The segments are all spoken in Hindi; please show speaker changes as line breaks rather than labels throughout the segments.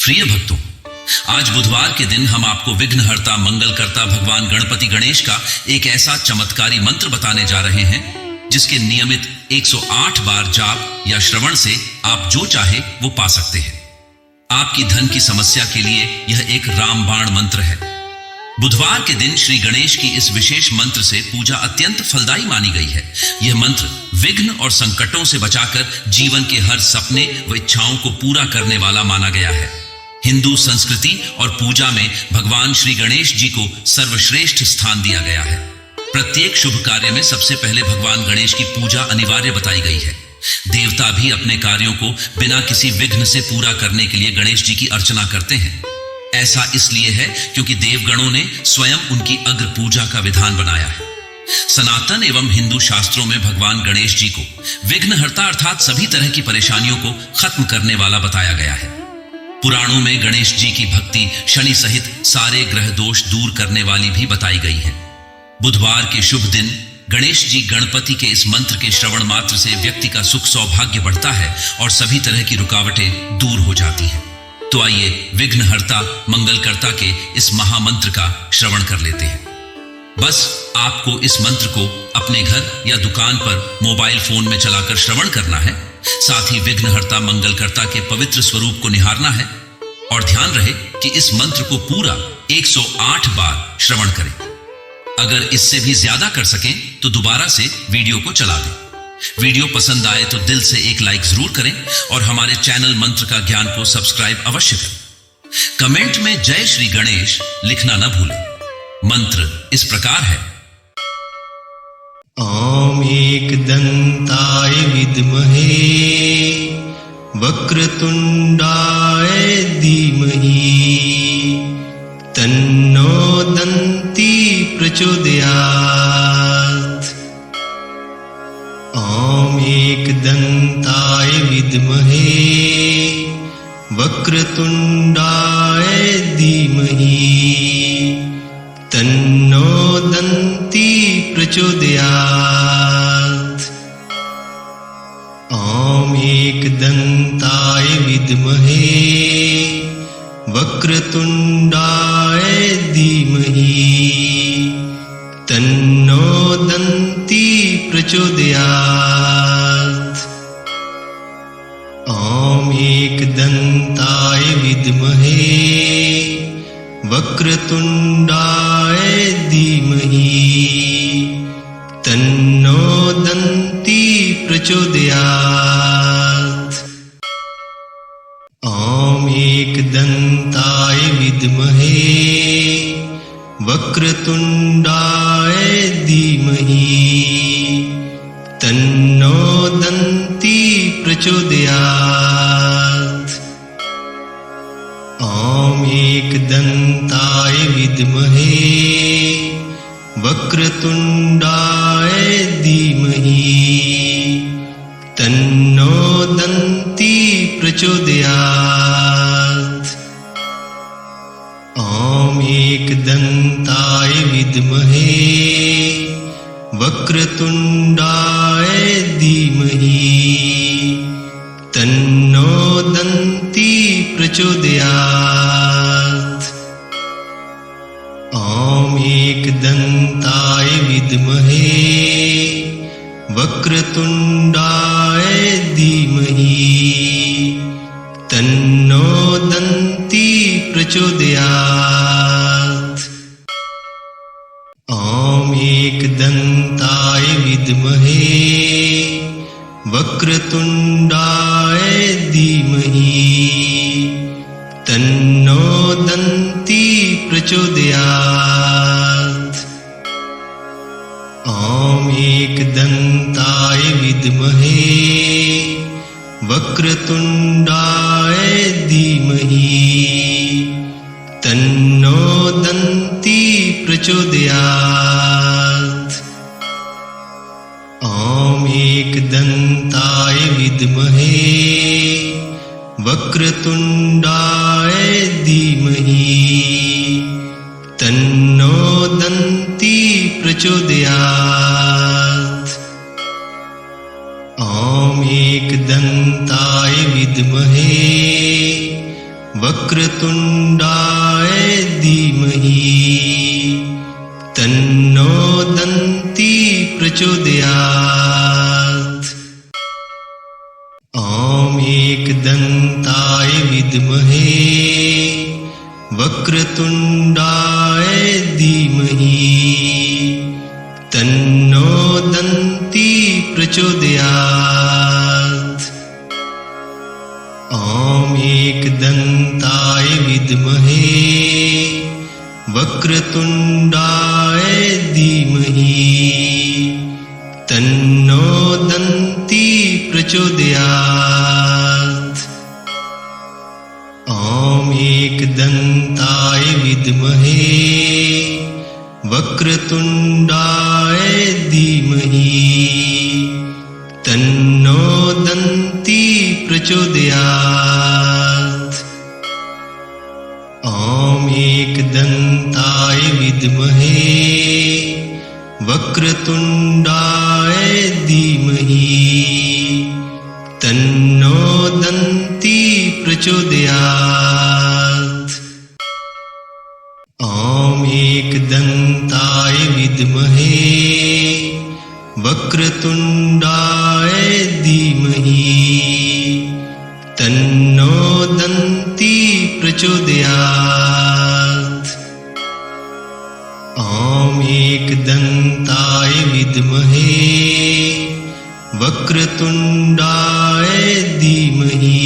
प्रिय भक्तों, आज बुधवार के दिन हम आपको विघ्नहर्ता मंगलकर्ता भगवान गणपति गणेश का एक ऐसा चमत्कारी मंत्र बताने जा रहे हैं जिसके नियमित 108 बार जाप या श्रवण से आप जो चाहे वो पा सकते हैं। आपकी धन की समस्या के लिए यह एक रामबाण मंत्र है। बुधवार के दिन श्री गणेश की इस विशेष मंत्र से पूजा अत्यंत फलदायी मानी गई है। यह मंत्र विघ्न और संकटों से बचाकर जीवन के हर सपने व इच्छाओं को पूरा करने वाला माना गया है। हिंदू संस्कृति और पूजा में भगवान श्री गणेश जी को सर्वश्रेष्ठ स्थान दिया गया है। प्रत्येक शुभ कार्य में सबसे पहले भगवान गणेश की पूजा अनिवार्य बताई गई है। देवता भी अपने कार्यों को बिना किसी विघ्न से पूरा करने के लिए गणेश जी की अर्चना करते हैं। ऐसा इसलिए है क्योंकि देवगणों ने स्वयं उनकी अग्र पूजा का विधान बनाया है। सनातन एवं हिंदू शास्त्रों में भगवान गणेश जी को विघ्नहर्ता अर्थात सभी तरह की परेशानियों को खत्म करने वाला बताया गया है। पुराणों में गणेश जी की भक्ति शनि सहित सारे ग्रह दोष दूर करने वाली भी बताई गई है। बुधवार के शुभ दिन गणेश जी गणपति के इस मंत्र के श्रवण मात्र से व्यक्ति का सुख सौभाग्य बढ़ता है और सभी तरह की रुकावटें दूर हो जाती हैं। तो आइए विघ्नहर्ता मंगलकर्ता के इस महामंत्र का श्रवण कर लेते हैं। बस आपको इस मंत्र को अपने घर या दुकान पर मोबाइल फोन में चलाकर श्रवण करना है। साथ ही विघ्नहर्ता मंगलकर्ता के पवित्र स्वरूप को निहारना है और ध्यान रहे कि इस मंत्र को पूरा 108 बार श्रवण करें। अगर इससे भी ज्यादा कर सकें तो दोबारा से वीडियो को चला दें। वीडियो पसंद आए तो दिल से एक लाइक जरूर करें और हमारे चैनल मंत्र का ज्ञान को सब्सक्राइब अवश्य करें। कमेंट में जय श्री गणेश लिखना न भूलें। मंत्र इस प्रकार है।
ॐ एकदन्ताय विद्महे वक्रतुण्डाय धीमहि तन्नो दन्ती प्रचोदयात्। ॐ एकदन्ताय विद्महे वक्रतुण्डाय धीमहि तन्नो दन्ती प्रचोदयात्। ॐ एकदन्ताय विद्महे वक्रतुण्डाय धीमहि तन्नो दन्ती प्रचोदयात्। ॐ एकदन्ताय विद्महे वक्रतुण्डाय धीमहि तन्नो दन्ती प्रचोदयात्। ॐ एकदन्ताय विद्महे वक्रतुण्डाय धीमहि तन्नो दन्ती प्रचोदयात्। ॐ एकदन्ताय विद्महे वक्रतुण्डाय धीमहि तन्नो दन्ती प्रचोदयात्। ॐ एकदन्ताय विद्महे वक्रतुण्डाय धीमहि तन्नो दन्ती प्रचोदयात्। ॐ एकदन्ताय विद्महे वक्रतुण्डाय धीमहि तन्नो दन्ती प्रचोदयात्। ॐ एकदन्ताय विद्महे वक्रतुण्डाय धीमहि तन्नो दन्ती प्रचोदयात्। ॐ एकदन्ताय विद्महे वक्रतुण्डाय धीमहि तन्नो दन्ती प्रचोदयात्। ॐ एकदन्ताय विद्महे वक्रतुण्डाय धीमहि तन्नो दन्ती प्रचोदयात्। ॐ एकदन्ताय विद्महे वक्रतुण्डाय धीमहि तन्नो दन्ती प्रचोदयात्। ॐ एकदन्ताय विद्महे वक्रतुण्डाय धीमहि तन्नो दन्ती प्रचोदयात्। ॐ एकदन्ताय विद्महे वक्रतुण्डाय धीमहि तन्नो दन्ती प्रचोदयात्। ॐ एकदन्ताय विद्महे वक्रतुण्डाय धीमहि तन्नो दन्ती प्रचोदयात्। ॐ एकदन्ताय विद्महे वक्रतुण्डाय धीमहि तन्नो दन्ती प्रचोदयात्। ॐ एकदन्ताय विद्महे वक्रतुण्डाय धीमहि तन्नो दन्ती प्रचोदयात्। ॐ एकदन्ताय विद्महे वक्रतुण्डाय धीमहि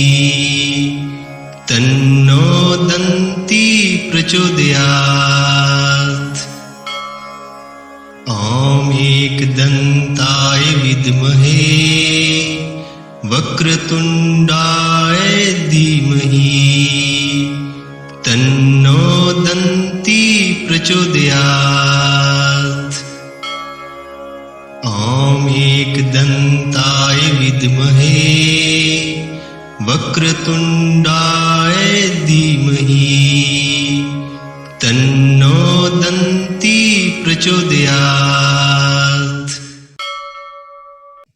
तन्नो दन्ती प्रचोदयात्। ॐ एकदन्ताय विद्महे वक्रतुण्डाय धीमहि तन्नो दन्ती प्रचोदयात्। ॐ एकदन्ताय विद्महे वक्रतुण्डाय धीमहि तन्नो दन्ती प्रचोदयात्।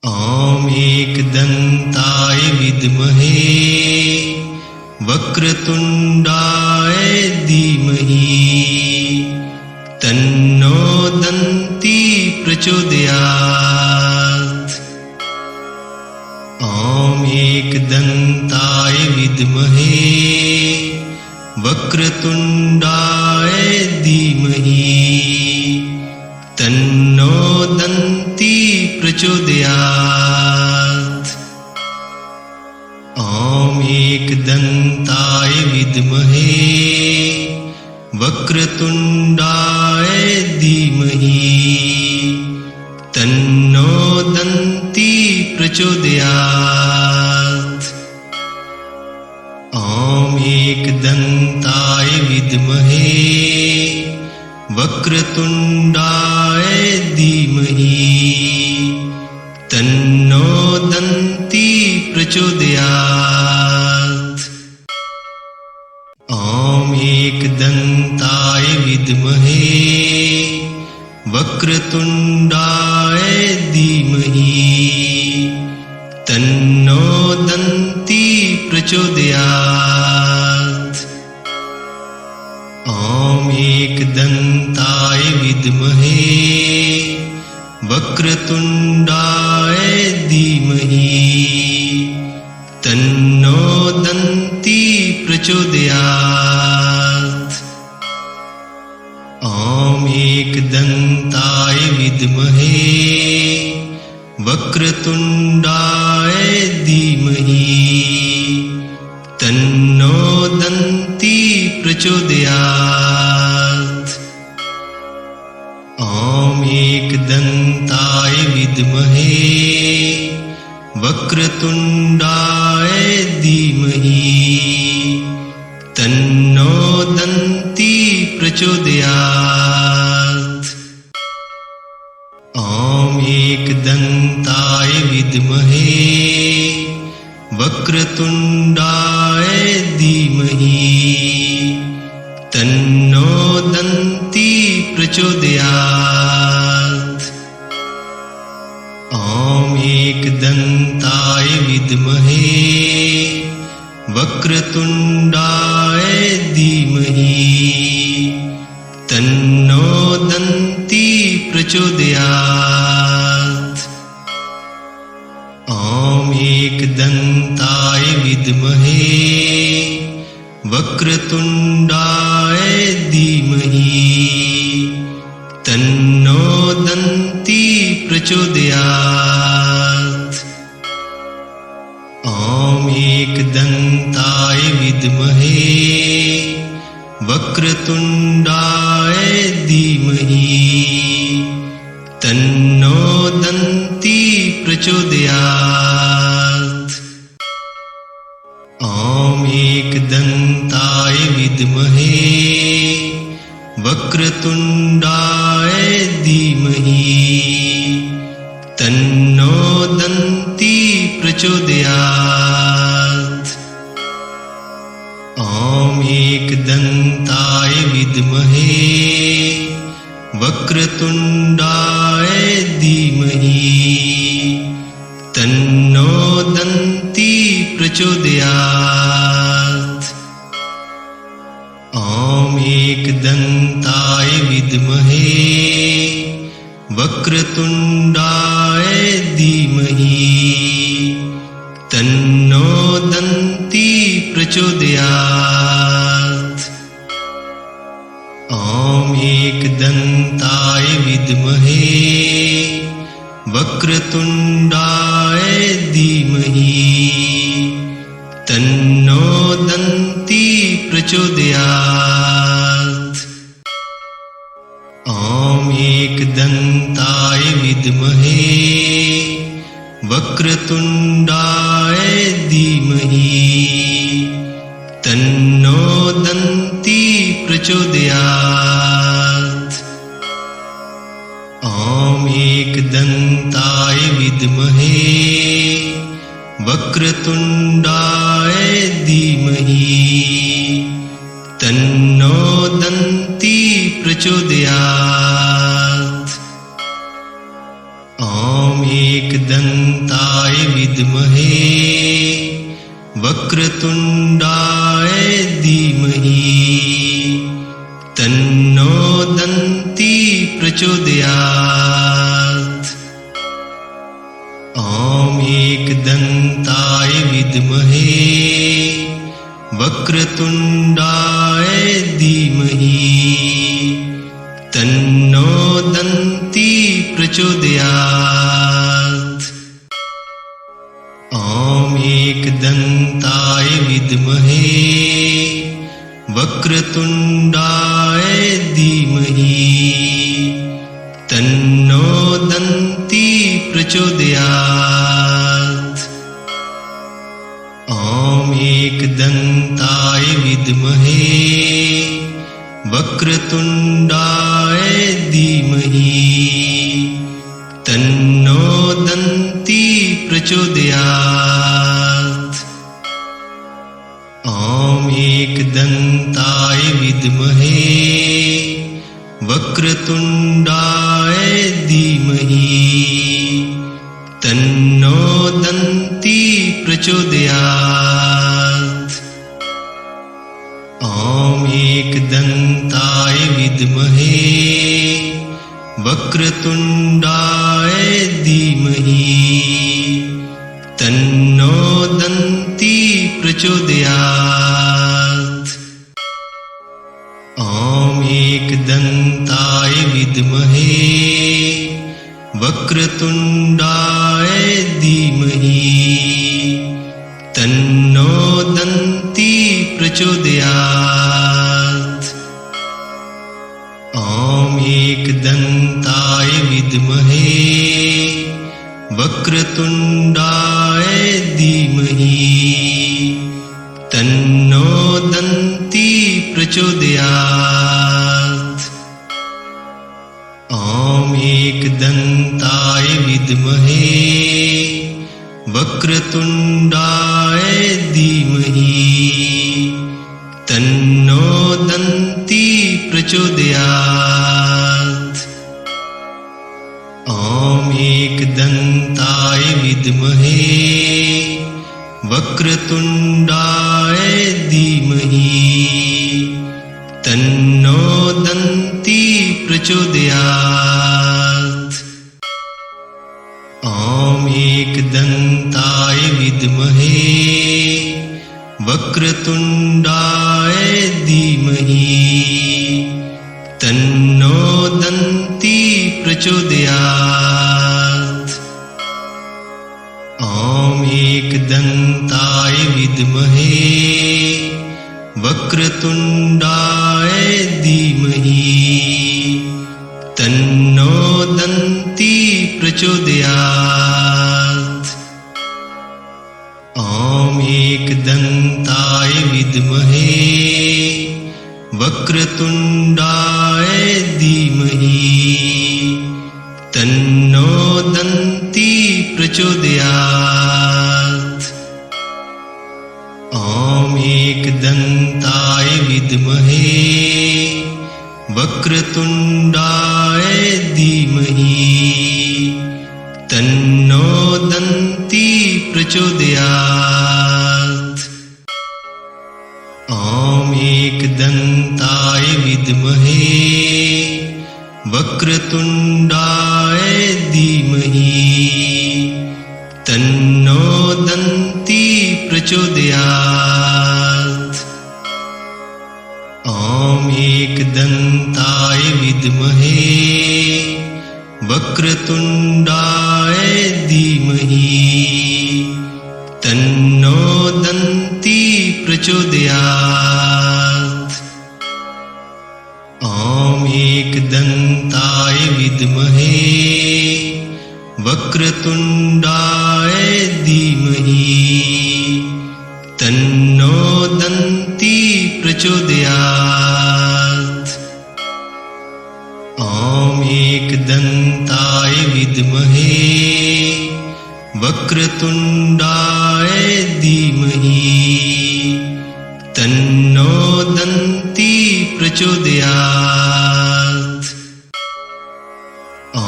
ॐ एकदन्ताय विद्महे वक्रतुण्डाय धीमहि तन्नो दन्ती प्रचोदयात्। ॐ एकदन्ताय विद्महे वक्रतुण्डाय धीमहि तन्नो दन्ती प्रचोदयात्। ॐ एकदन्ताय विद्महे वक्रतुण्डाय धीमहि तन्नो दन्ती प्रचोदयात्। ॐ एकदन्ताय विद्महे वक्रतुण्डाय धीमहि तन्नो दन्ती प्रचोदयात्। ॐ एकदन्ताय विद्महे वक्रतुण्डाय धीमहि तन्नो दन्ती प्रचोदयात्। ॐ एकदन्ताय विद्महे वक्रतुण्डाय धीमहि तन्नो दन्ती प्रचोदयात्। ॐ एकदन्ताय विद्महे वक्रतुण्डाय धीमहि तन्नो दन्ती प्रचोदयात्। ॐ एकदन्ताय विद्महे वक्रतुण्डाय धीमहि तन्नो दन्ती प्रचोदयात्। ॐ एकदन्ताय विद्महे वक्रतुण्डाय धीमहि तन्नो दन्ती प्रचोदयात्। ॐ एकदन्ताय विद्महे वक्रतुण्डाय धीमहि तन्नो दन्ती प्रचोदयात्। ॐ एकदन्ताय विद्महे वक्रतुण्डाय धीमहि तन्नो दन्ती प्रचोदयात्। ॐ एकदन्ताय विद्महे वक्रतुण्डाय धीमहि तन्नो दन्ती प्रचोदयात्। ॐ एकदन्ताय विद्महे वक्रतुण्डाय धीमहि तन्नो दन्ती प्रचोदयात्। ॐ एकदन्ताय विद्महे वक्रतुण्डाय धीमहि तन्नो दन्ती प्रचोदयात्। ॐ एकदन्ताय विद्महे वक्रतुण्डाय धीमहि तन्नो दन्ती प्रचोदयात्। ॐ एकदन्ताय विद्महे वक्रतुण्डाय धीमहि तन्नो दन्ती प्रचोदयात्। ॐ एकदन्ताय विद्महे वक्रतुण्डाय धीमहि तन्नो दन्ती प्रचोदयात्। ॐ एकदन्ताय विद्महे वक्रतुण्डाय धीमहि तन्नो दन्ती प्रचोदयात्। ॐ एकदन्ताय विद्महे वक्रतुण्डाय धीमहि तन्नो दन्ती प्रचोदयात्। ॐ एकदन्ताय विद्महे वक्रतुण्डाय धीमहि तन्नो दन्ती प्रचोदयात्। ॐ एकदन्ताय विद्महे वक्रतुण्डाय धीमहि तन्नो दन्ती प्रचोदयात्। ॐ एकदन्ताय विद्महे वक्रतुण्डाय धीमहि तन्नो दन्ती प्रचोदयात्। ॐ एकदन्ताय विद्महे वक्रतुण्डाय धीमहि तन्नो दन्ती प्रचोदयात्। ॐ एकदन्ताय विद्महे वक्रतुण्डाय धीमहि तन्नो दन्ती प्रचोदयात्। ॐ एकदन्ताय विद्महे वक्रतुण्डाय धीमहि तन्नो दन्ती प्रचोदयात्। ॐ एकदन्ताय विद्महे वक्रतुण्डाय धीमहि तन्नो दन्ती प्रचोदयात्। ॐ एकदन्ताय विद्महे वक्रतुण्डाय धीमहि तन्नो दन्ती प्रचोदयात्। ॐ एकदन्ताय विद्महे वक्रतुण्डाय धीमहि तन्नो दन्ती प्रचोदयात्। ॐ एकदन्ताय विद्महे वक्रतुण्डाय धीमहि तन्नो दन्ती प्रचोदयात्। ॐ एकदन्ताय विद्महे वक्रतुण्डाय धीमहि तन्नो दन्ती प्रचोदयात्। ॐ एकदन्ताय विद्महे वक्रतुण्डाय धीमहि तन्नो दन्ती प्रचोदयात्। ॐ एकदन्ताय विद्महे वक्रतुण्डाय धीमहि तन्नो दन्ती प्रचोदयात्। ॐ एकदन्ताय विद्महे वक्रतुण्डाय धीमहि तन्नो दन्ती प्रचोदयात्। ॐ एकदन्ताय विद्महे वक्रतुण्डाय धीमहि तन्नो दन्ती प्रचोदयात्। ॐ एकदन्ताय विद्महे वक्रतुण्डाय धीमहि तन्नो दन्ती प्रचोदयात्। ॐ एकदन्ताय विद्महे वक्रतुण्डाय धीमहि तन्नो दन्ती प्रचोदयात्। ॐ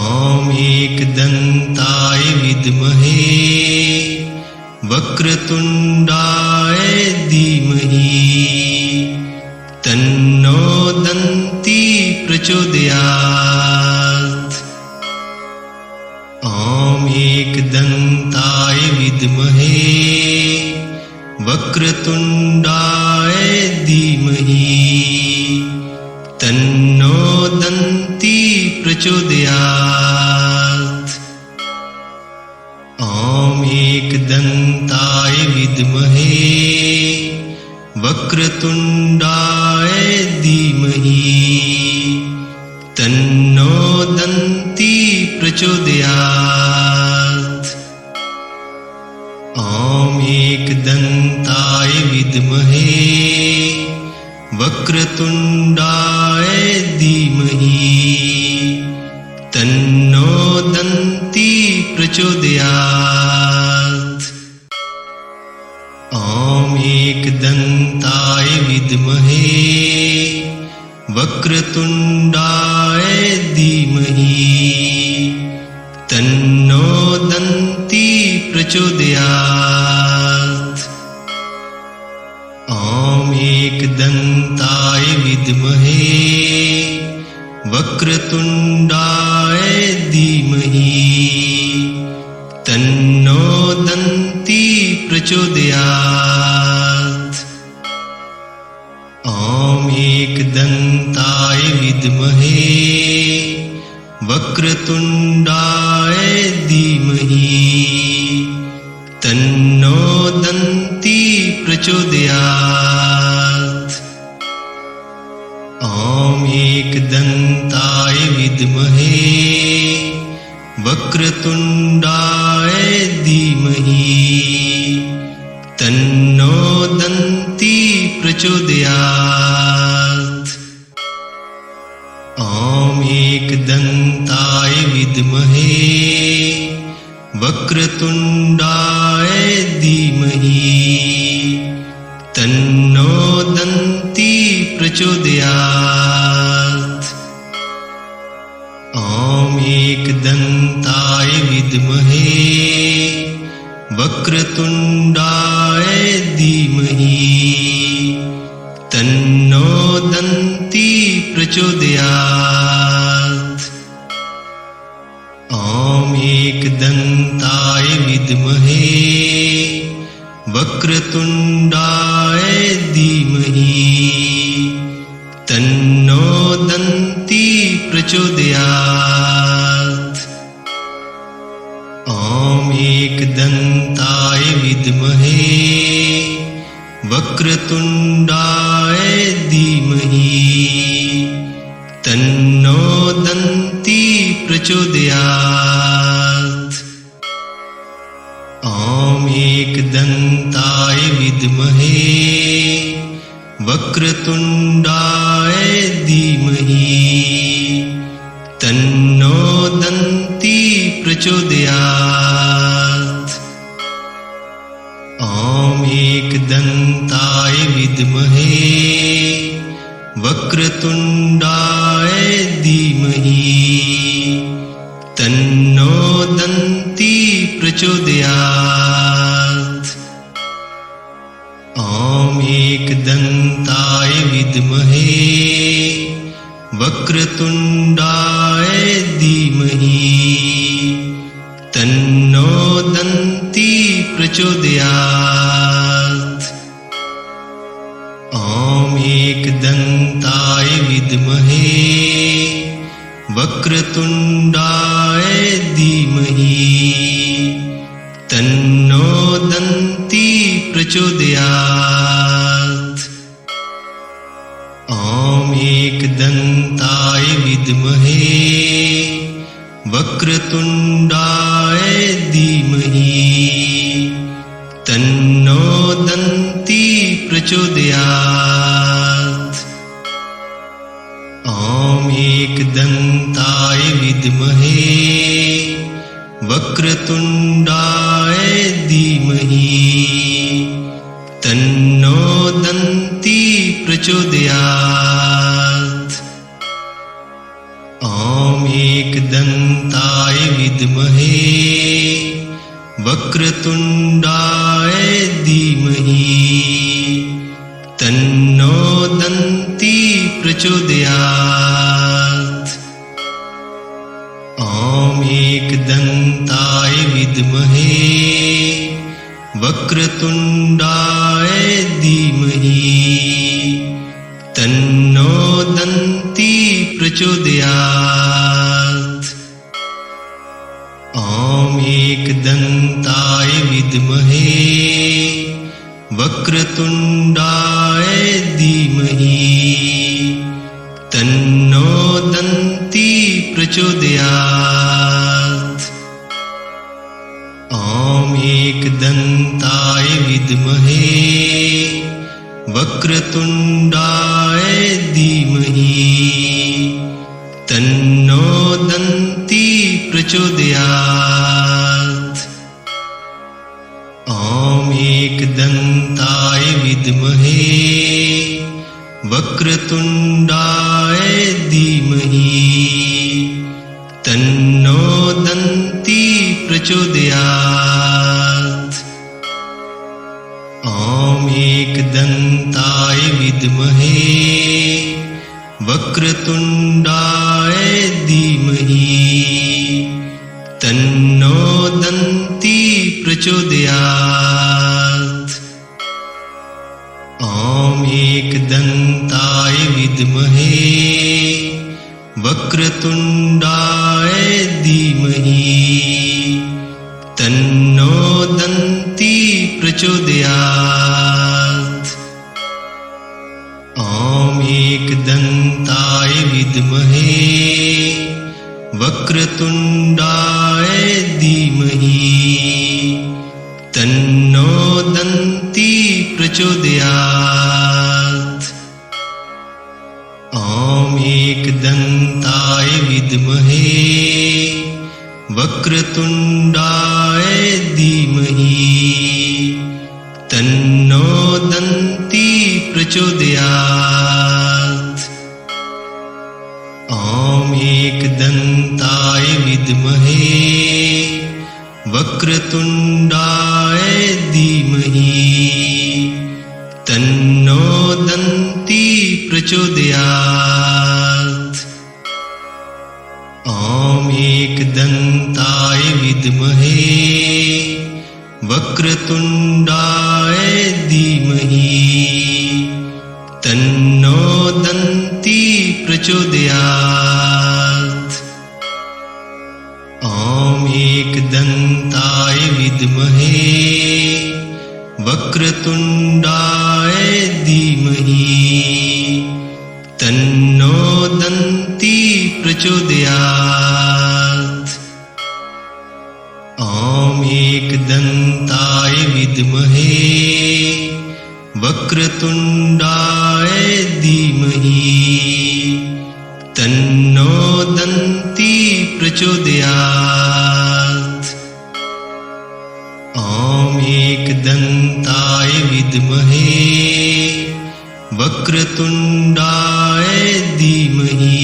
एकदन्ताय विद्महे वक्रतुण्डाय धीमहि तन्नो दन्ती प्रचोदयात्। ॐ एकदन्ताय विद्महे वक्रतुण्डाय धीमहि तन्नो दन्ती प्रचोदयात्। ॐ एकदन्ताय विद्महे वक्रतुण्डाय धीमहि तन्नो दन्ती प्रचोदयात्। ॐ एकदन्ताय विद्महे वक्रतुण्डाय धीमहि तन्नो दन्ती प्रचोदयात्। ॐ एकदन्ताय विद्महे वक्रतुण्डाय धीमहि तन्नो दन्ती प्रचोदयात्। ॐ एकदन्ताय विद्महे वक्रतुण्डाय धीमहि तन्नो दन्ती प्रचोदयात्। ॐ एकदन्ताय विद्महे वक्रतुण्डाय धीमहि तन्नो दन्ती प्रचोदयात्। ॐ एकदन्ताय विद्महे वक्रतुण्डाय धीमहि तन्नो दन्ती प्रचोदयात्। ॐ एकदन्ताय विद्महे वक्रतुण्डाय धीमहि तन्नो दन्ती प्रचोदयात्। ॐ एकदन्ताय विद्महे वक्रतुण्डाय धीमहि तन्नो दन्ती प्रचोदयात्। ॐ एकदन्ताय विद्महे वक्रतुण्डाय धीमहि तन्नो दन्ती प्रचोदयात्। ॐ एकदन्ताय विद्महे वक्रतुण्डाय धीमहि तन्नो दन्ती प्रचोदयात्। ॐ एकदन्ताय विद्महे वक्रतुण्डाय धीमहि तन्नो दन्ती प्रचोदयात्। ॐ एकदन्ताय विद्महे वक्रतुण्डाय धीमहि तन्नो दन्ती प्रचोदयात्। ॐ एकदन्ताय विद्महे वक्रतुण्डाय धीमहि तन्नो दन्ती प्रचोदयात्। ॐ एकदन्ताय विद्महे वक्रतुण्डाय धीमहि तन्नो दन्ती प्रचोदयात्। ॐ एकदन्ताय विद्महे वक्रतुण्डाय धीमहि तन्नो दन्ती प्रचोदयात्। ॐ एकदन्ताय विद्महे वक्रतुण्डाय धीमहि तन्नो दन्ती प्रचोदयात्। ॐ एकदन्ताय विद्महे वक्रतुण्डाय धीमहि तन्नो दन्ती प्रचोदयात्। ॐ एकदन्ताय विद्महे वक्रतुण्डाय धीमहि तन्नो दन्ती प्रचोदयात्। ॐ एकदन्ताय विद्महे वक्रतुण्डाय धीमहि तन्नो दन्ती प्रचोदयात्। ॐ एकदन्ताय विद्महे वक्रतुण्डाय धीमहि तन्नो दन्ती प्रचोदयात्। ॐ एकदन्ताय विद्महे वक्रतुण्डाय धीमहि तन्नो दन्ती प्रचोदयात्। ॐ एकदन्ताय विद्महे वक्रतुण्डाय धीमहि तन्नो दन्ती प्रचोदयात्। ॐ एकदन्ताय विद्महे वक्रतुण्डाय धीमहि तन्नो दन्ती प्रचोदयात्। ॐ एकदन्ताय विद्महे वक्रतुण्डाय धीमहि तन्नो दन्ती प्रचोदयात्। ॐ एकदन्ताय विद्महे वक्रतुण्डाय धीमहि तन्नो दन्ती प्रचोदयात्। ॐ एकदन्ताय विद्महे वक्रतुण्डाय वक्रतुण्डाय धीमहि तन्नो दन्ती प्रचोदयात्। ॐ एकदन्ताय विद्महे वक्रतुण्डाय धीमहि तन्नो दन्ती प्रचोदयात्। ॐ एकदन्ताय विद्महे वक्रतुण्डाय धीमहि तन्नो दन्ती प्रचोदयात्। ॐ एकदन्ताय विद्महे वक्रतुण्डाय धीमहि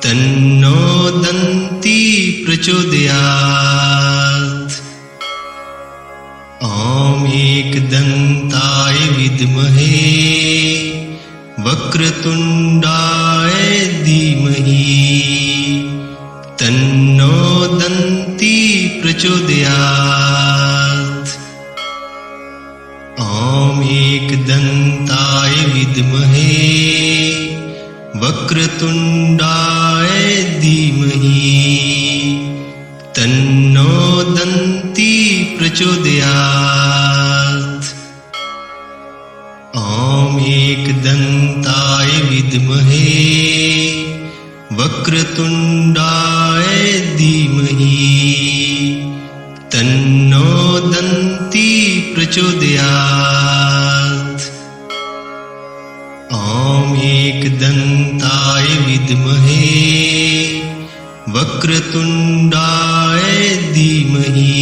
तन्नो दन्ती प्रचोदयात्। ॐ एकदन्ताय विद्महे वक्रतुण्डाय धीमहि तन्नो दन्ती प्रचोदयात्। ॐ एकदन्ताय विद्महे वक्रतुण्डाय धीमहि तन्नो दन्ती प्रचोदयात्। ॐ एकदन्ताय विद्महे वक्रतुण्डाय धीमहि तन्नो दन्ती प्रचोदयात्। ॐ एकदन्ताय विद्महे वक्रतुण्डाय धीमहि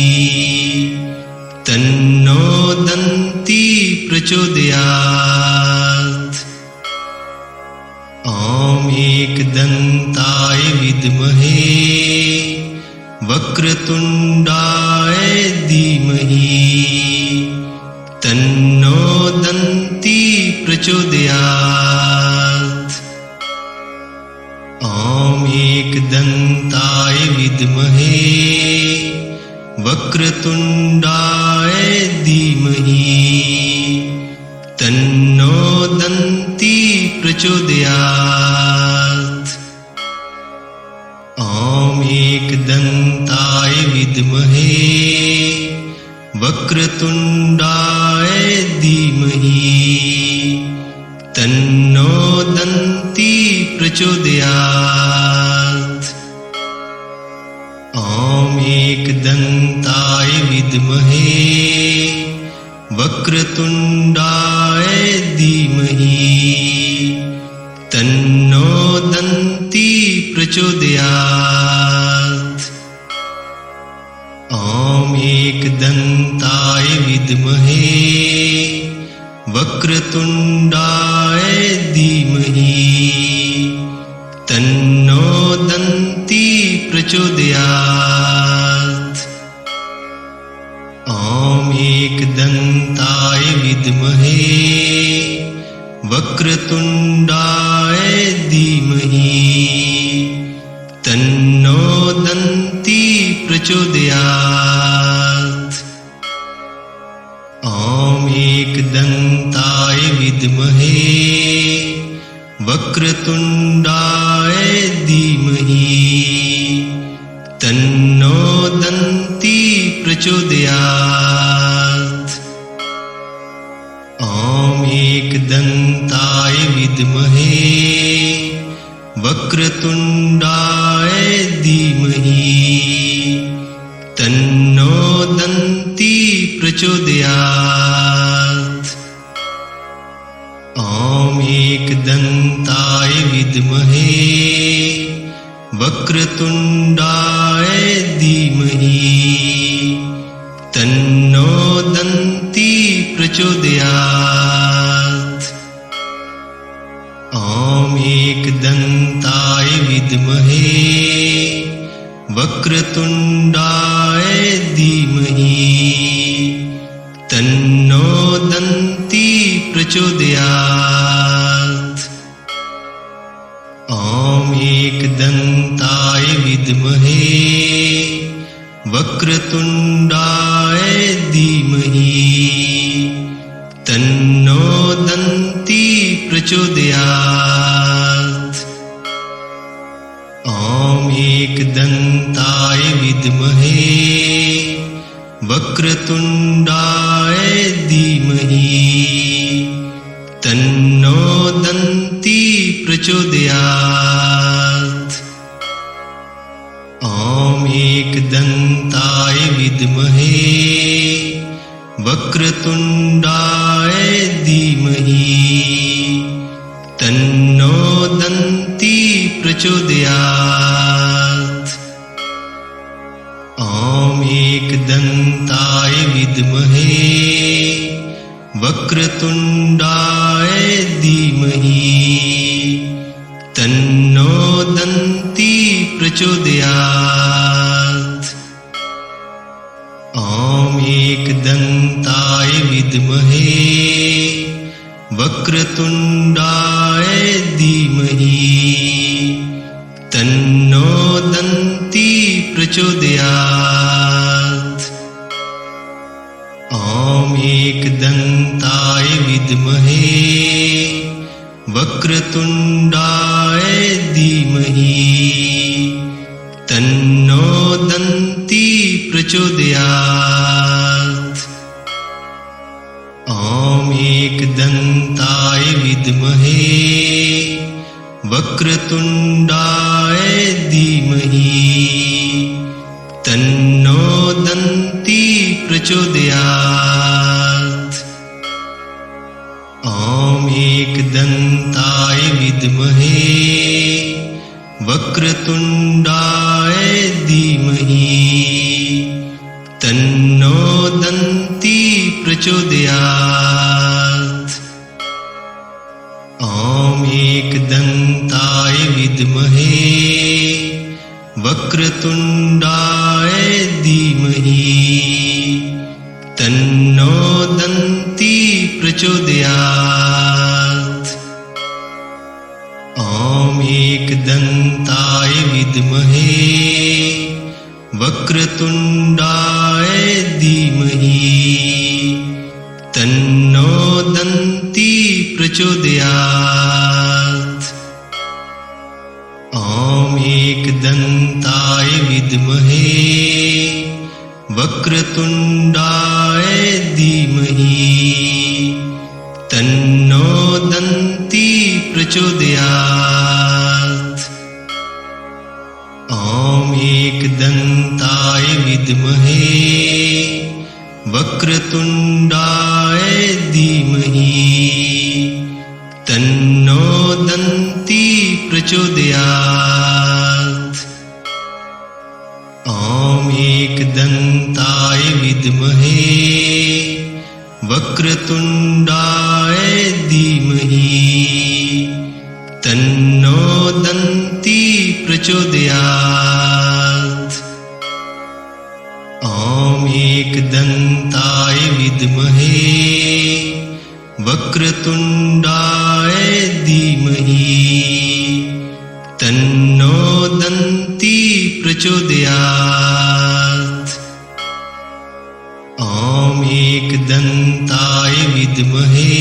तन्नो दन्ती प्रचोदयात्। ॐ एकदन्ताय विद्महे वक्रतुण्डाय धीमहि तन्नो दन्ती प्रचोदयात्। ॐ एकदन्ताय विद्महे वक्रतुण्डाय धीमहि तन्नो दन्ती प्रचोदयात्। ॐ एकदन्ताय विद्महे वक्रतुण्डाय धीमहि तन्नो दन्ती प्रचोदयात्। ॐ एकदन्ताय विद्महे वक्रतुण्डाय धीमहि तन्नो दन्ती प्रचोदयात्। ॐ एकदन्ताय विद्महे वक्रतुण्डाय धीमहि तन्नो दन्ती प्रचोदयात्। ॐ एकदन्ताय विद्महे वक्रतुण्डाय धीमहि तन्नो दन्ती प्रचोदयात्। ॐ एकदन्ताय विद्महे वक्रतुण्डाय धीमहि तन्नो दन्ती प्रचोदयात्। ॐ एकदन्ताय विद्महे वक्रतुण्डाय धीमहि तन्नो दन्ती प्रचोदयात्। ॐ एकदन्ताय विद्महे वक्रतुण्डाय धीमहि तन्नो दन्ती प्रचोदयात्। ॐ एकदन्ताय विद्महे वक्रतुण्डाय धीमहि तन्नो दन्ती प्रचोदयात्। ॐ एकदन्ताय विद्महे वक्रतुण्डाय धीमहि तन्नो दन्ती प्रचोदयात्। ॐ एकदन्ताय विद्महे वक्रतुण्डाय धीमहि तन्नो दन्ती प्रचोदयात्। ॐ एकदन्ताय विद्महे वक्रतुण्डाय धीमहि तन्नो दन्ती प्रचोदयात्। ॐ एकदन्ताय विद्महे वक्रतुण्डाय धीमहि तन्नो दन्ती प्रचोदयात्। ॐ एकदन्ताय विद्महे वक्रतुण्डाय धीमहि तन्नो दन्ती प्रचोदयात्। ॐ एकदन्ताय विद्महे वक्रतुण्डाय धीमहि तन्नो दन्ती प्रचोदयात्। ॐ एकदन्ताय विद्महे वक्रतुण्डाय धीमहि तन्नो दन्ती प्रचोदयात्। ॐ एकदन्ताय विद्महे वक्रतुण्डाय धीमहि तन्नो दन्ती प्रचोदयात्। ॐ एकदन्ताय विद्महे वक्रतुण्डाय धीमहि तन्नो दन्ती प्रचोदयात्। ॐ एकदन्ताय विद्महे वक्रतुण्डाय धीमहि तन्नो दन्ती प्रचोदयात्। ॐ एकदन्ताय विद्महे वक्रतुण्डाय धीमहि तन्नो दन्ती प्रचोदयात्। ॐ एकदन्ताय विद्महे वक्रतुण्डाय धीमहि तन्नो दन्ती प्रचोदयात्। ॐ एकदन्ताय विद्महे वक्रतुण्डाय धीमहि तन्नो दन्ती प्रचोदयात्। ॐ एकदन्ताय विद्महे वक्रतुण्डाय धीमहि तन्नो दन्ती प्रचोदयात्। ॐ एकदन्ताय विद्महे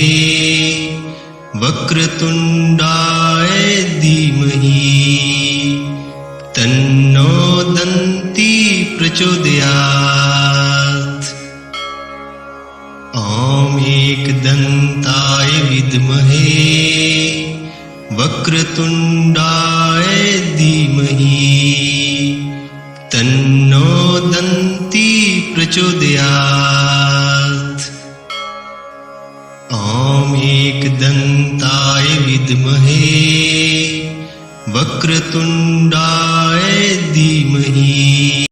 वक्रतुण्डाय धीमहि तन्नो दन्ती प्रचोदयात्। ॐ एकदन्ताय विद्महे वक्रतुण्डाय धीमहि तन्नो दन्ती प्रचोदयात्। ॐ एकदन्ताय विद्महे वक्रतुण्डाय धीमहि